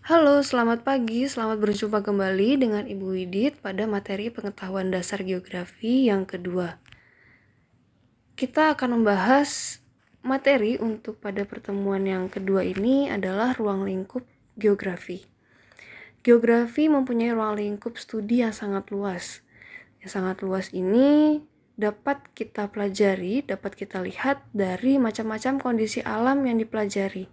Halo, selamat pagi. Selamat berjumpa kembali dengan Ibu Widit pada materi pengetahuan dasar geografi yang kedua. Kita akan membahas materi untuk pada pertemuan yang kedua ini adalah ruang lingkup geografi. Geografi mempunyai ruang lingkup studi yang sangat luas. Yang sangat luas ini dapat kita pelajari, dapat kita lihat dari macam-macam kondisi alam yang dipelajari.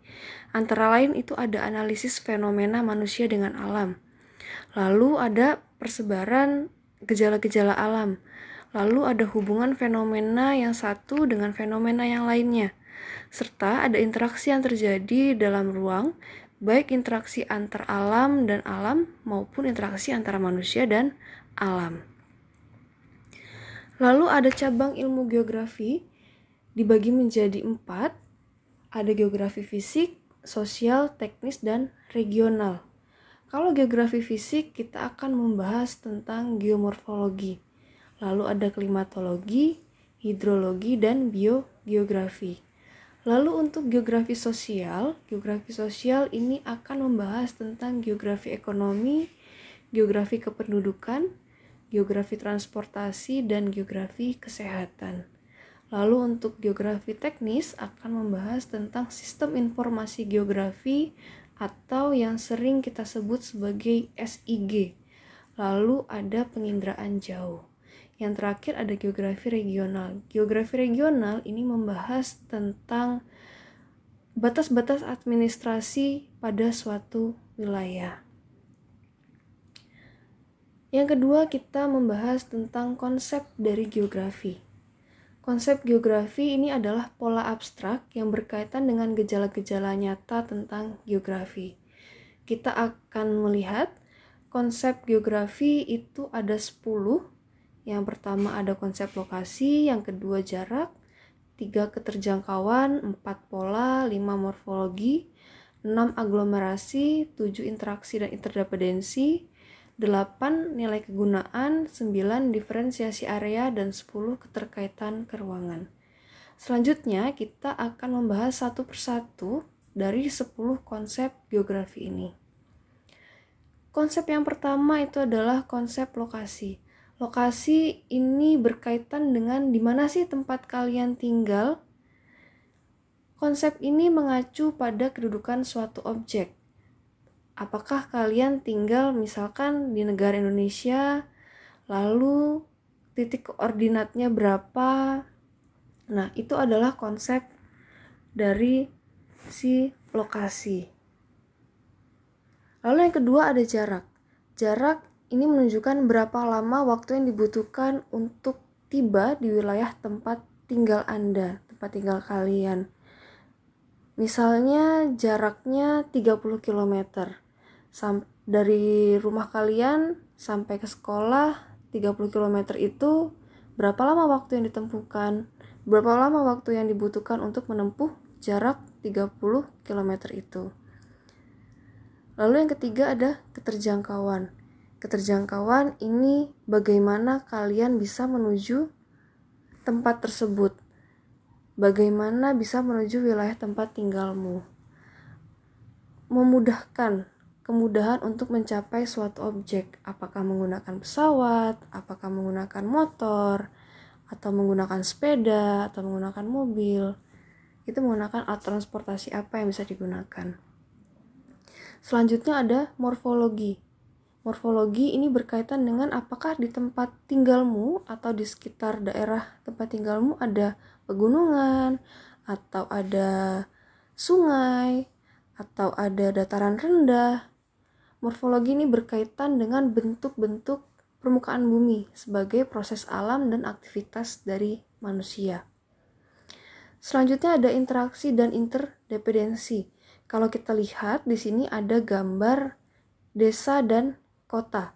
Antara lain itu ada analisis fenomena manusia dengan alam. Lalu ada persebaran gejala-gejala alam. Lalu ada hubungan fenomena yang satu dengan fenomena yang lainnya. Serta ada interaksi yang terjadi dalam ruang, baik interaksi antar alam dan alam maupun interaksi antara manusia dan alam. Lalu ada cabang ilmu geografi dibagi menjadi 4. Ada geografi fisik, sosial, teknis, dan regional. Kalau geografi fisik, kita akan membahas tentang geomorfologi. Lalu ada klimatologi, hidrologi, dan biogeografi. Lalu untuk geografi sosial ini akan membahas tentang geografi ekonomi, geografi kependudukan, geografi transportasi, dan geografi kesehatan. Lalu untuk geografi teknis akan membahas tentang sistem informasi geografi atau yang sering kita sebut sebagai SIG. Lalu ada penginderaan jauh. Yang terakhir ada geografi regional. Geografi regional ini membahas tentang batas-batas administrasi pada suatu wilayah. Yang kedua, kita membahas tentang konsep dari geografi. Konsep geografi ini adalah pola abstrak yang berkaitan dengan gejala-gejala nyata tentang geografi. Kita akan melihat konsep geografi itu ada 10. Yang pertama ada konsep lokasi, yang kedua jarak, 3 keterjangkauan, 4 pola, 5 morfologi, 6 aglomerasi, 7 interaksi dan interdependensi, 8 nilai kegunaan, 9 diferensiasi area, dan 10 keterkaitan keruangan. Selanjutnya kita akan membahas satu persatu dari 10 konsep geografi ini. Konsep yang pertama itu adalah konsep lokasi. Lokasi ini berkaitan dengan di mana sih tempat kalian tinggal. Konsep ini mengacu pada kedudukan suatu objek. Apakah kalian tinggal misalkan di negara Indonesia, lalu titik koordinatnya berapa? Nah, itu adalah konsep dari si lokasi. Lalu yang kedua ada jarak. Jarak ini menunjukkan berapa lama waktu yang dibutuhkan untuk tiba di wilayah tempat tinggal Anda, tempat tinggal kalian. Misalnya jaraknya 30 km. Dari rumah kalian sampai ke sekolah 30 km itu berapa lama waktu yang ditempuhkan? Berapa lama waktu yang dibutuhkan untuk menempuh jarak 30 km itu? Lalu yang ketiga ada keterjangkauan. Keterjangkauan ini bagaimana kalian bisa menuju tempat tersebut? Bagaimana bisa menuju wilayah tempat tinggalmu? Kemudahan untuk mencapai suatu objek. Apakah menggunakan pesawat, apakah menggunakan motor, atau menggunakan sepeda, atau menggunakan mobil. Itu menggunakan alat transportasi apa yang bisa digunakan. Selanjutnya ada morfologi. Morfologi ini berkaitan dengan apakah di tempat tinggalmu atau di sekitar daerah tempat tinggalmu ada pegunungan, atau ada sungai, atau ada dataran rendah. Morfologi ini berkaitan dengan bentuk-bentuk permukaan bumi sebagai proses alam dan aktivitas dari manusia. Selanjutnya ada interaksi dan interdependensi. Kalau kita lihat di sini ada gambar desa dan kota.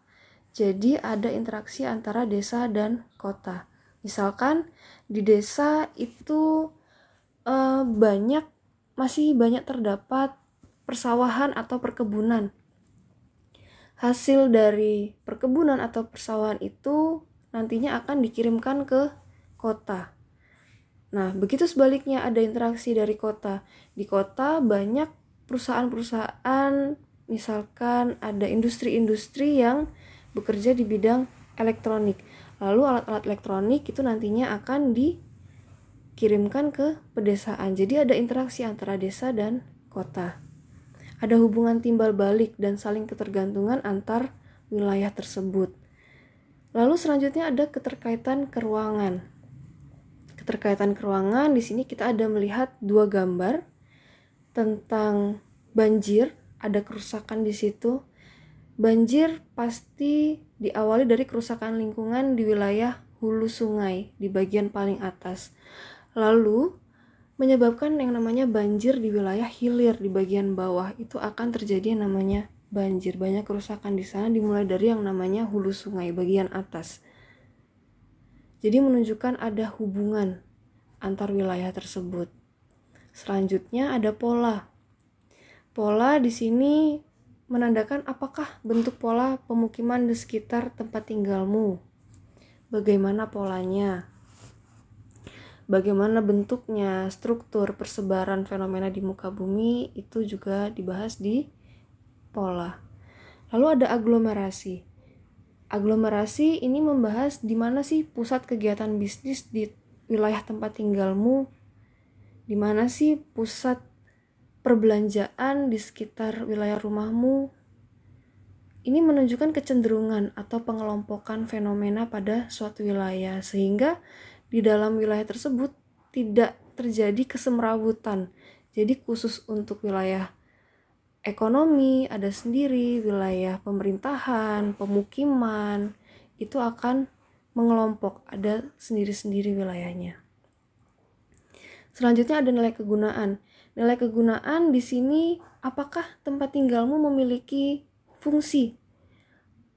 Jadi ada interaksi antara desa dan kota. Misalkan di desa itu masih banyak terdapat persawahan atau perkebunan. Hasil dari perkebunan atau persawahan itu nantinya akan dikirimkan ke kota. Nah, begitu sebaliknya ada interaksi dari kota. Di kota banyak perusahaan-perusahaan misalkan ada industri-industri yang bekerja di bidang elektronik. Lalu alat-alat elektronik itu nantinya akan dikirimkan ke pedesaan. Jadi ada interaksi antara desa dan kota. Ada hubungan timbal balik dan saling ketergantungan antar wilayah tersebut. Lalu selanjutnya ada keterkaitan keruangan. Keterkaitan keruangan di sini kita ada melihat dua gambar tentang banjir, ada kerusakan di situ. Banjir pasti diawali dari kerusakan lingkungan di wilayah hulu sungai di bagian paling atas. Lalu menyebabkan yang namanya banjir di wilayah hilir di bagian bawah, itu akan terjadi yang namanya banjir. Banyak kerusakan di sana dimulai dari yang namanya hulu sungai bagian atas. Jadi menunjukkan ada hubungan antar wilayah tersebut. Selanjutnya ada pola. Pola di sini menandakan apakah bentuk pola pemukiman di sekitar tempat tinggalmu. Bagaimana polanya? Bagaimana bentuknya, struktur, persebaran fenomena di muka bumi, itu juga dibahas di pola. Lalu ada aglomerasi. Aglomerasi ini membahas di mana sih pusat kegiatan bisnis di wilayah tempat tinggalmu, di mana sih pusat perbelanjaan di sekitar wilayah rumahmu. Ini menunjukkan kecenderungan atau pengelompokan fenomena pada suatu wilayah, sehingga di dalam wilayah tersebut tidak terjadi kesemrawutan. Jadi khusus untuk wilayah ekonomi ada sendiri, wilayah pemerintahan, pemukiman, itu akan mengelompok, ada sendiri-sendiri wilayahnya. Selanjutnya ada nilai kegunaan. Nilai kegunaan di sini, apakah tempat tinggalmu memiliki fungsi?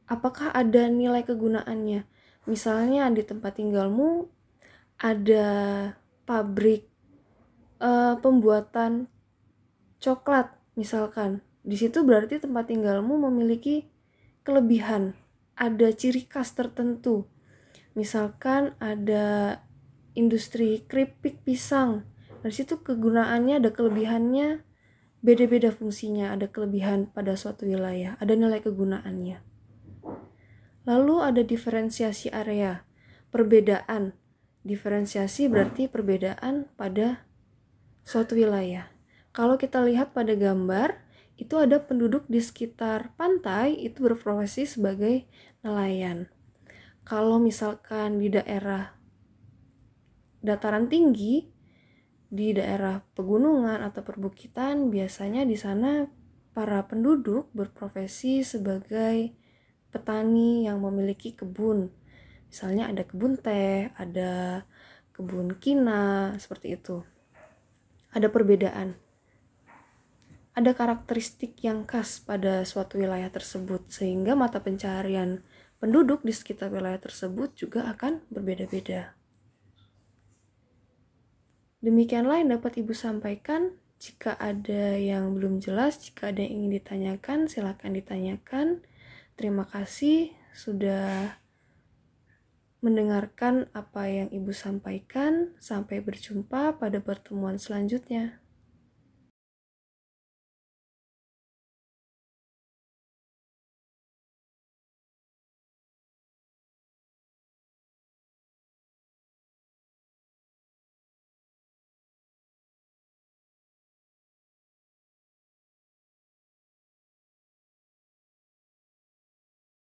Apakah ada nilai kegunaannya? Misalnya di tempat tinggalmu ada pabrik pembuatan coklat misalkan. Di situ berarti tempat tinggalmu memiliki kelebihan, ada ciri khas tertentu. Misalkan ada industri keripik pisang. Dari situ kegunaannya ada kelebihannya, beda-beda fungsinya, ada kelebihan pada suatu wilayah, ada nilai kegunaannya. Lalu ada diferensiasi area, perbedaan. Diferensiasi berarti perbedaan pada suatu wilayah. Kalau kita lihat pada gambar, itu ada penduduk di sekitar pantai itu berprofesi sebagai nelayan. Kalau misalkan di daerah dataran tinggi, di daerah pegunungan atau perbukitan, biasanya di sana para penduduk berprofesi sebagai petani yang memiliki kebun. Misalnya ada kebun teh, ada kebun kina, seperti itu. Ada perbedaan. Ada karakteristik yang khas pada suatu wilayah tersebut, sehingga mata pencaharian penduduk di sekitar wilayah tersebut juga akan berbeda-beda. Demikianlah yang dapat Ibu sampaikan. Jika ada yang belum jelas, jika ada yang ingin ditanyakan, silakan ditanyakan. Terima kasih sudah mendengarkan apa yang Ibu sampaikan. Sampai berjumpa pada pertemuan selanjutnya.